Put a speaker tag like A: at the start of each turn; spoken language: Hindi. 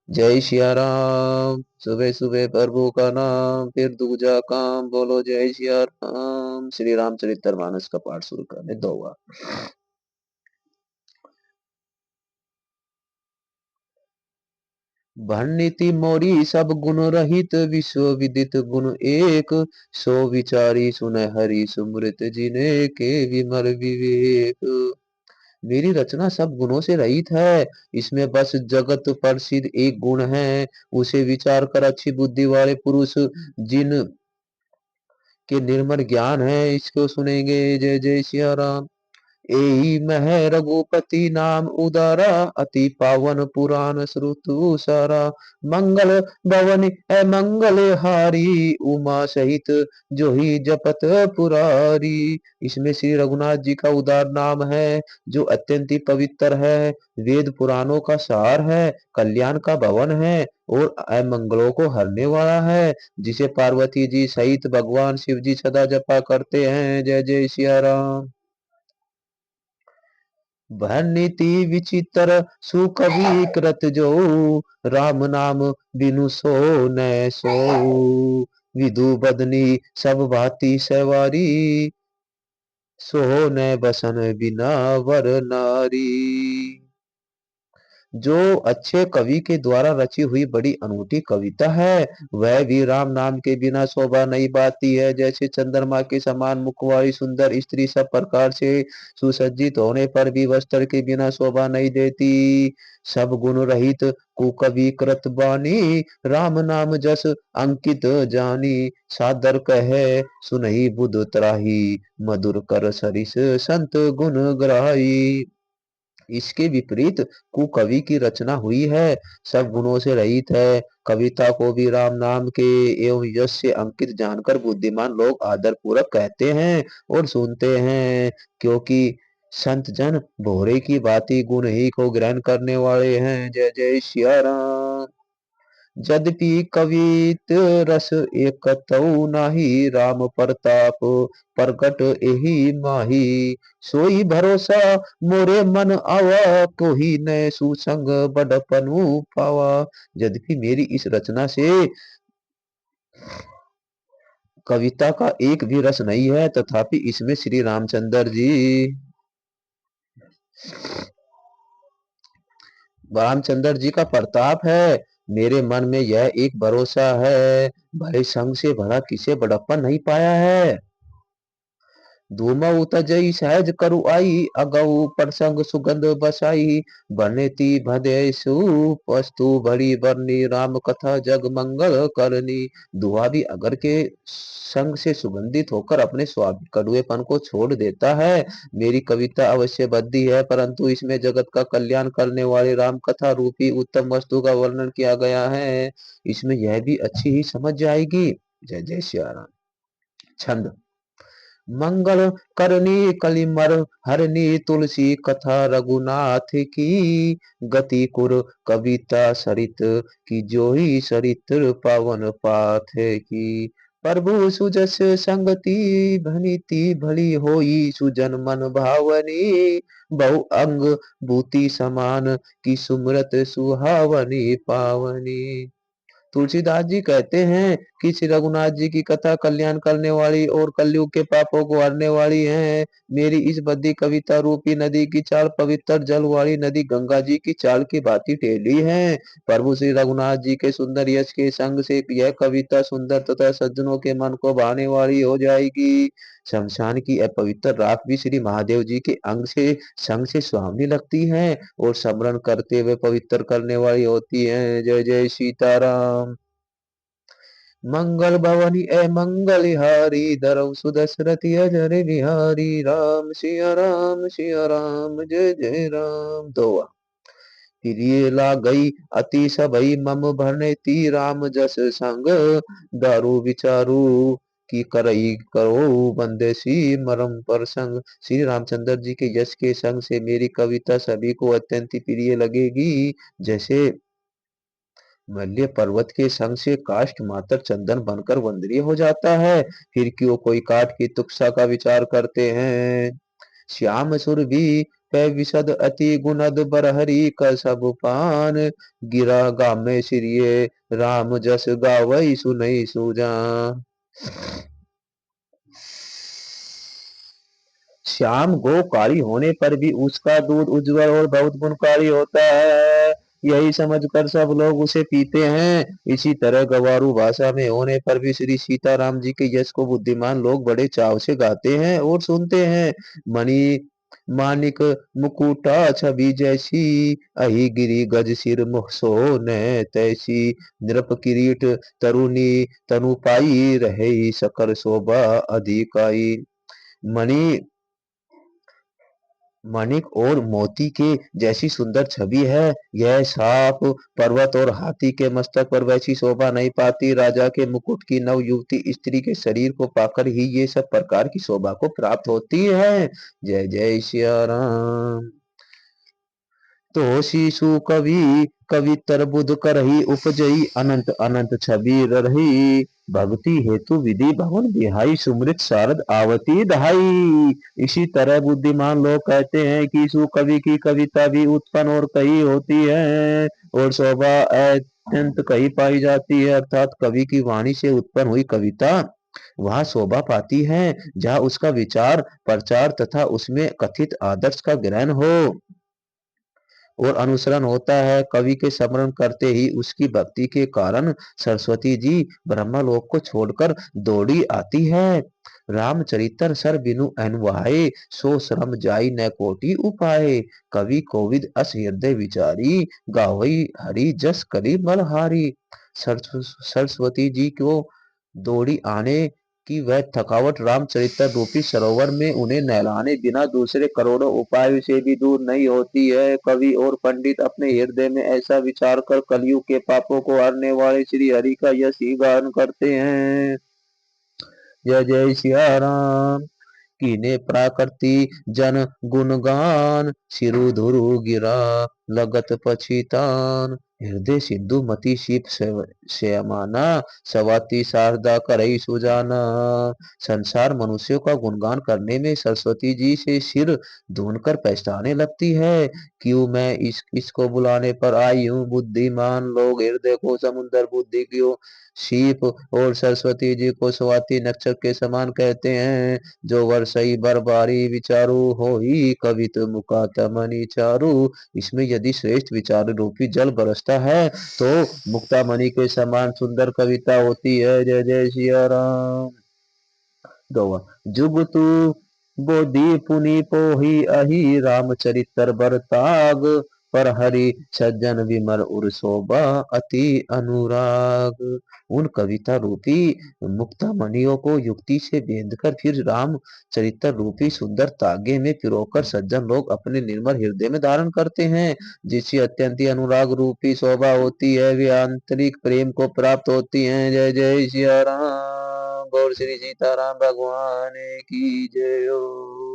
A: जय सिया राम। सुबह सुबह प्रभु का नाम, फिर दूजा काम, बोलो जय सिया राम। श्री रामचरितमानस का पाठ शुरू करने दो हुआ। भणनीति मोरी सब गुण रहित, विश्व विदित गुण एक। सो विचारी सुन हरि सुमृत, जिने के विमल विवेक। मेरी रचना सब गुणों से रहित है। इसमें बस जगत प्रसिद्ध एक गुण है। उसे विचार कर अच्छी बुद्धि वाले पुरुष, जिन के निर्मल ज्ञान है, इसको सुनेंगे। जय जय सिया राम। एहि मह रघुपति नाम उदारा, अति पावन पुराण श्रुतु सारा। मंगल भवन मंगल हारी, उमा सहित जो ही जपत पुरारी। इसमें श्री रघुनाथ जी का उदार नाम है, जो अत्यंत ही पवित्र है, वेद पुराणों का सार है, कल्याण का भवन है और अमंगलों को हरने वाला है, जिसे पार्वती जी सहित भगवान शिव जी सदा जपा करते हैं। जय जय सिया राम। भरनीति विचित्र सुकवि कृत जो, राम नाम बिनु सो न सो। विदु बदनी सब भांति सवारी, सो न बसन बिना वर नारी। जो अच्छे कवि के द्वारा रची हुई बड़ी अनूठी कविता है, वह भी राम नाम के बिना शोभा नहीं पाती है। जैसे चंद्रमा के समान मुख वाली सुंदर स्त्री सब प्रकार से सुसज्जित होने पर भी वस्त्र के बिना शोभा नहीं देती। सब गुण रहित कुकवि कृत बानी, राम नाम जस अंकित जानी। सादर कहे सुनहि बुध त्राही, मधुर कर सरिस संत गुण ग्राही। इसके विपरीत कुकवि की रचना हुई है, सब गुणों से रहित है। कविता को भी राम नाम के एवं यश से अंकित जानकर बुद्धिमान लोग आदर पूर्वक कहते हैं और सुनते हैं, क्योंकि संत जन भोरे की भांति गुण ही को ग्रहण करने वाले हैं। जय जय सिया राम। यद्यपि कवित रस एकतौ नाही, राम प्रताप प्रकट एहि माही। सोई भरोसा मोरे मन आवा, कोही न सुसंग बड़पनु पावा। यद्यपि मेरी इस रचना से कविता का एक भी रस नहीं है, तथापि इसमें श्री रामचंद्र जी रामचंद्र जी का प्रताप है। मेरे मन में यह एक भरोसा है, भले संग से भला किसे बड़प्पन नहीं पाया है। धूमऊ तजई सहज करु आई, अगऊ प्रसंग सुगंध बसाई। बनेती भदेसु वस्तु बड़ी बरनी, राम कथा जग मंगल करनी। दुआ भी अगर के संग से सुगंधित होकर अपने स्वाद कड़ुएपन को छोड़ देता है। मेरी कविता अवश्य बद्दी है, परंतु इसमें जगत का कल्याण करने वाले राम कथा रूपी उत्तम वस्तु का वर्णन किया गया है। इसमें यह भी अच्छी ही समझ जाएगी। जय जय सिया राम। छंद। मंगल करनी कलिमर हरनी, तुलसी कथा रघुनाथ की। गति कुर कविता सरित की, जोई सरित पावन पाथ की। प्रभु सुजस संगति भनीति भली होई, सुजन मन भावनी। बहु अंग भूति समान की, सुमरत सुहावनी पावनी। तुलसीदास जी कहते हैं कि श्री रघुनाथ जी की कथा कल्याण करने वाली और कलयुग के पापों को हरने वाली है। मेरी इस बद्दी कविता रूपी नदी की चाल पवित्र जल वाली नदी गंगा जी की चाल की भांति टेढ़ी है। प्रभु श्री रघुनाथ जी के सुंदर यश के संग से यह कविता सुंदर तथा सज्जनों के मन को भाने वाली हो जाएगी। शमशान की अपवित्र राख भी श्री महादेव जी के अंग से संग से सुहावनी लगती है और स्मरण करते हुए पवित्र करने वाली होती है। जय जय सीताराम। मंगल भवनी मंगल हारी, धरम सुदशरथी अजर बिहारी। राम सिया राम जय जय राम। दो प्रिय ला गई अति सबई, मम भरनेति राम जस संग। दारू विचारू की करई करो, बंदेसी मरम प्रसंग। श्री रामचंद्र जी के यश के संग से मेरी कविता सभी को अत्यंत प्रिय लगेगी, जैसे मल्य पर्वत के संग से काष्ठ मात्र चंदन बनकर वंदनीय हो जाता है। फिर क्यों कोई काठ की तुकसा का विचार करते हैं। श्याम सुर भी पै विशद अति गुणद बरहरि कर सब पान गिरा गामे श्रिये राम जस गावई सुनई सुजान। श्याम गो काली होने पर भी उसका दूध उज्जवल और बहुत गुणकारी होता है, यही समझकर सब लोग उसे पीते हैं। इसी तरह गवारू भाषा में होने पर भी श्री सीताराम जी के यश को बुद्धिमान लोग बड़े चाव से गाते हैं और सुनते हैं। मणि मानिक मुकुटा छवि जैसी अहि गिरी गज सिर मुख सोने तैसी नृप किरीट तरुणी तनु पाई रहे सकल शोभा अधिकाई। मणि माणिक और मोती के जैसी सुंदर छवि है। यह सांप पर्वत और हाथी के मस्तक पर वैसी शोभा नहीं पाती। राजा के मुकुट की नव युवती स्त्री के शरीर को पाकर ही ये सब प्रकार की शोभा को प्राप्त होती है। जय जय सिया राम। तो शिशु कवि कवितर बुध करही उपजई अनंत अनंत छवि रही भक्ति हेतु विधि भवन बिहाई सुमृत शारद आवती दहाई। इसी तरह बुद्धिमान लोग कहते हैं कि सुकवि की कविता भी उत्पन्न और कही होती है और शोभा अत्यंत कही पाई जाती है, अर्थात कवि की वाणी से उत्पन्न हुई कविता वहां शोभा पाती है जहां उसका विचार प्रचार तथा उसमें कथित आदर्श का ग्रहण हो और अनुसरण होता है। कवि के स्मरण करते ही उसकी भक्ति के कारण सरस्वती जी ब्रह्मलोक को छोड़कर दौड़ी आती है। रामचरितर सर बिनु अनवाए सो श्रम जाई न कोटि उपाय कवि कोविद अस हृदय विचारी गावई हरि जस करी बलहारी। सरस्वती जी को दौड़ी आने कि वह थकावट रामचरित्र रूपी सरोवर में उन्हें नहलाने बिना दूसरे करोड़ों उपायों से भी दूर नहीं होती है। कवि और पंडित अपने हृदय में ऐसा विचार कर कलयुग के पापों को हरने वाले श्री हरि का यश ही गान करते हैं। जय जय सिया राम। कीने प्राकृति जन गुणगान सिरु धुरु गिरा लगत पछितान हृदय सिंधु मति शिप श्यामाना सवाती शारदा करई सुजाना। संसार मनुष्यों का गुणगान करने में सरस्वती जी से सिर धुनकर पछताने लगती है। क्यों मैं इसको बुलाने पर आई हूँ। बुद्धिमान लोग हृदय को समुद्र बुद्धि की शीप और सरस्वती जी को स्वाति नक्षत्र के समान कहते हैं। जो वर्षई बरबारी विचारू हो ही कवित मुकात मणि चारू। इसमें यदि श्रेष्ठ विचार रूपी जल बरसता है तो मुक्तामणि के समान सुंदर कविता होती है। जय जय सिया राम। गौआ जुगतु बोधि पुनि पोही अहि रामचरितर बरताग पर हरि सज्जन विमर उर शोभा अति अनुराग। उन कविता रूपी मुक्तामणियों को युक्ति से बेंधकर फिर राम चरित्र रूपी सुंदर तागे में पिरोकर सज्जन लोग अपने निर्मल हृदय में धारण करते हैं। जिससे अत्यंत अनुराग रूपी शोभा होती है वे आंतरिक प्रेम को प्राप्त होती हैं। जय जय सिया राम। गौर श्री सीताराम भगवान की जय हो।